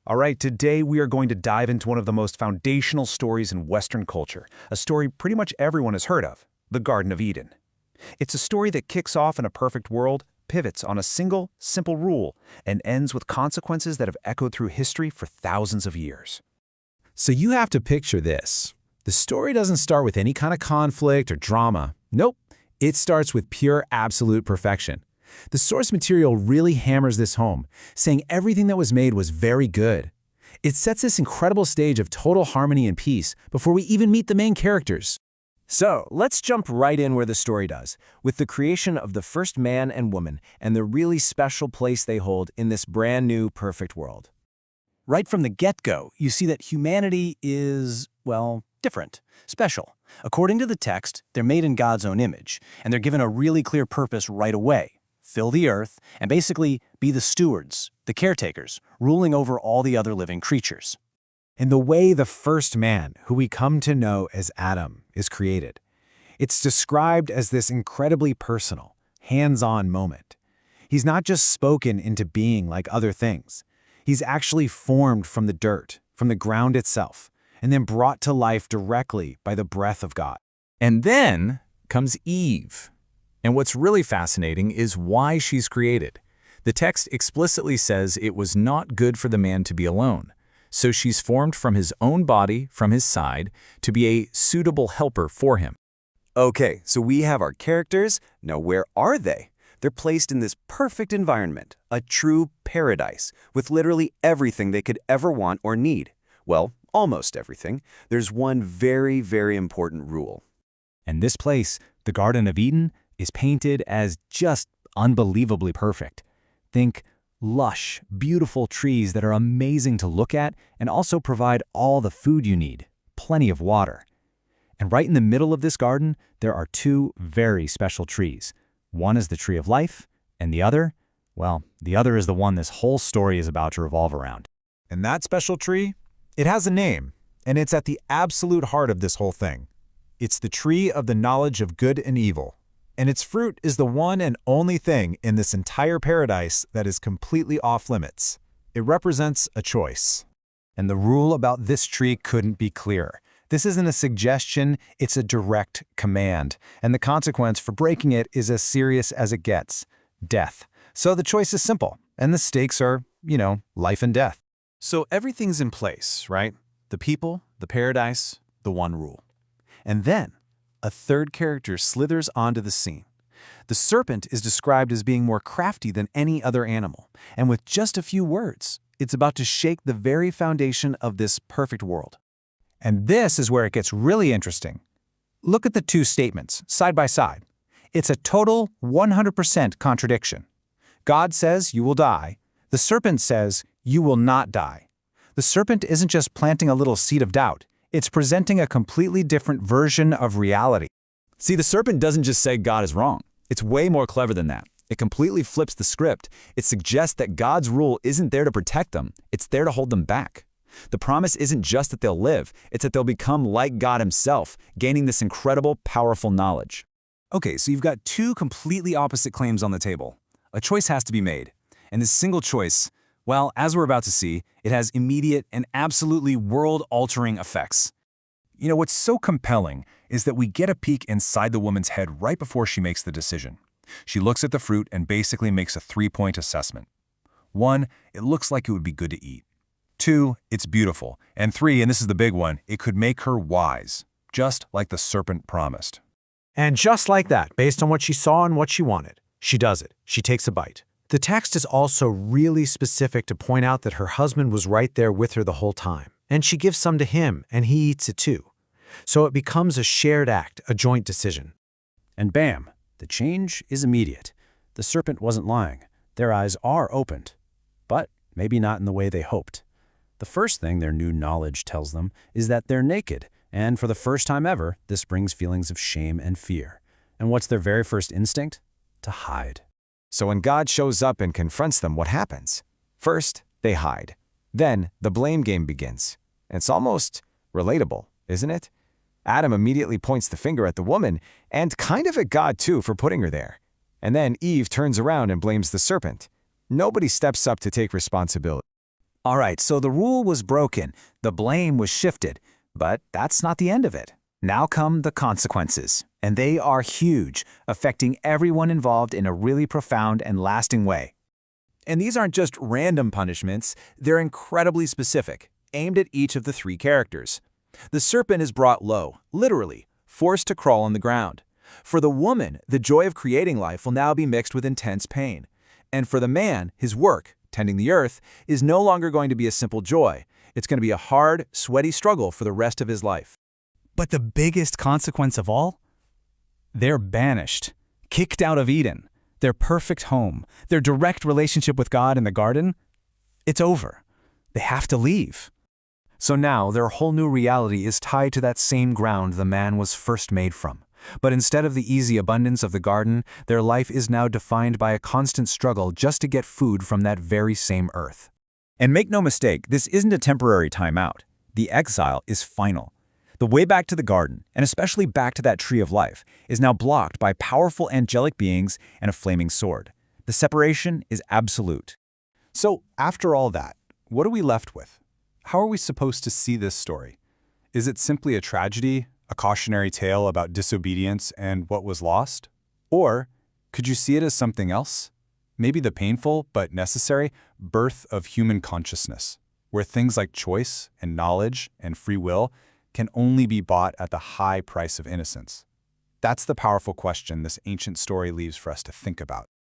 All right, today we are going to dive into one of the most foundational stories in Western culture, a story pretty much everyone has heard of, the Garden of Eden. It's a story that kicks off in a perfect world, pivots on a single, simple rule, and ends with consequences that have echoed through history for thousands of years. So you have to picture this. The story doesn't start with any kind of conflict or drama. Nope, it starts with pure absolute perfection. The source material really hammers this home, saying everything that was made was very good. It sets this incredible stage of total harmony and peace before we even meet the main characters. So, let's jump right in where the story does, with the creation of the first man and woman and the really special place they hold in this brand new perfect world. Right from the get-go, you see that humanity is, well, different, special. According to the text, they're made in God's own image, and they're given a really clear purpose right away. Fill the earth, and basically be the stewards, the caretakers, ruling over all the other living creatures. In the way the first man, who we come to know as Adam, is created, it's described as this incredibly personal, hands-on moment. He's not just spoken into being like other things. He's actually formed from the dirt, from the ground itself, and then brought to life directly by the breath of God. And then comes Eve. And what's really fascinating is why she's created. The text explicitly says it was not good for the man to be alone. So she's formed from his own body, from his side, to be a suitable helper for him. Okay, so we have our characters. Now where are they? They're placed in this perfect environment, a true paradise, with literally everything they could ever want or need. Well, almost everything. There's one very, very important rule. And this place, the Garden of Eden, is painted as just unbelievably perfect. Think lush, beautiful trees that are amazing to look at and also provide all the food you need, plenty of water. And right in the middle of this garden, there are two very special trees. One is the tree of life, and the other is the one this whole story is about to revolve around. And that special tree? It has a name, and it's at the absolute heart of this whole thing. It's the tree of the knowledge of good and evil. And its fruit is the one and only thing in this entire paradise that is completely off limits. It represents a choice. And the rule about this tree couldn't be clearer. This isn't a suggestion, it's a direct command. And the consequence for breaking it is as serious as it gets: death. So the choice is simple, and the stakes are, life and death. So everything's in place, right? The people, the paradise, the one rule. And then a third character slithers onto the scene. The serpent is described as being more crafty than any other animal, and with just a few words, it's about to shake the very foundation of this perfect world. And this is where it gets really interesting. Look at the two statements, side by side. It's a total 100% contradiction. God says you will die. The serpent says you will not die. The serpent isn't just planting a little seed of doubt. It's presenting a completely different version of reality. See, the serpent doesn't just say God is wrong. It's way more clever than that. It completely flips the script. It suggests that God's rule isn't there to protect them. It's there to hold them back. The promise isn't just that they'll live. It's that they'll become like God himself, gaining this incredible, powerful knowledge. Okay, so you've got two completely opposite claims on the table. A choice has to be made. And this single choice, well, as we're about to see, it has immediate and absolutely world-altering effects. What's so compelling is that we get a peek inside the woman's head right before she makes the decision. She looks at the fruit and basically makes a 3-point assessment. 1, it looks like it would be good to eat. 2, it's beautiful. And 3, and this is the big one, it could make her wise, just like the serpent promised. And just like that, based on what she saw and what she wanted, she does it. She takes a bite. The text is also really specific to point out that her husband was right there with her the whole time, and she gives some to him, and he eats it too. So it becomes a shared act, a joint decision. And bam, the change is immediate. The serpent wasn't lying. Their eyes are opened, but maybe not in the way they hoped. The first thing their new knowledge tells them is that they're naked, and for the first time ever, this brings feelings of shame and fear. And what's their very first instinct? To hide. So when God shows up and confronts them, what happens? First, they hide. Then, the blame game begins. It's almost relatable, isn't it? Adam immediately points the finger at the woman, and kind of at God too for putting her there. And then Eve turns around and blames the serpent. Nobody steps up to take responsibility. All right, so the rule was broken, the blame was shifted, but that's not the end of it. Now come the consequences, and they are huge, affecting everyone involved in a really profound and lasting way. And these aren't just random punishments, they're incredibly specific, aimed at each of the three characters. The serpent is brought low, literally, forced to crawl on the ground. For the woman, the joy of creating life will now be mixed with intense pain. And for the man, his work, tending the earth, is no longer going to be a simple joy. It's going to be a hard, sweaty struggle for the rest of his life. But the biggest consequence of all? They're banished, kicked out of Eden, their perfect home, their direct relationship with God in the garden. It's over. They have to leave. So now their whole new reality is tied to that same ground the man was first made from. But instead of the easy abundance of the garden, their life is now defined by a constant struggle just to get food from that very same earth. And make no mistake, this isn't a temporary timeout. The exile is final. The way back to the garden, and especially back to that tree of life, is now blocked by powerful angelic beings and a flaming sword. The separation is absolute. So, after all that, what are we left with? How are we supposed to see this story? Is it simply a tragedy, a cautionary tale about disobedience and what was lost? Or could you see it as something else? Maybe the painful, but necessary, birth of human consciousness, where things like choice and knowledge and free will can only be bought at the high price of innocence. That's the powerful question this ancient story leaves for us to think about.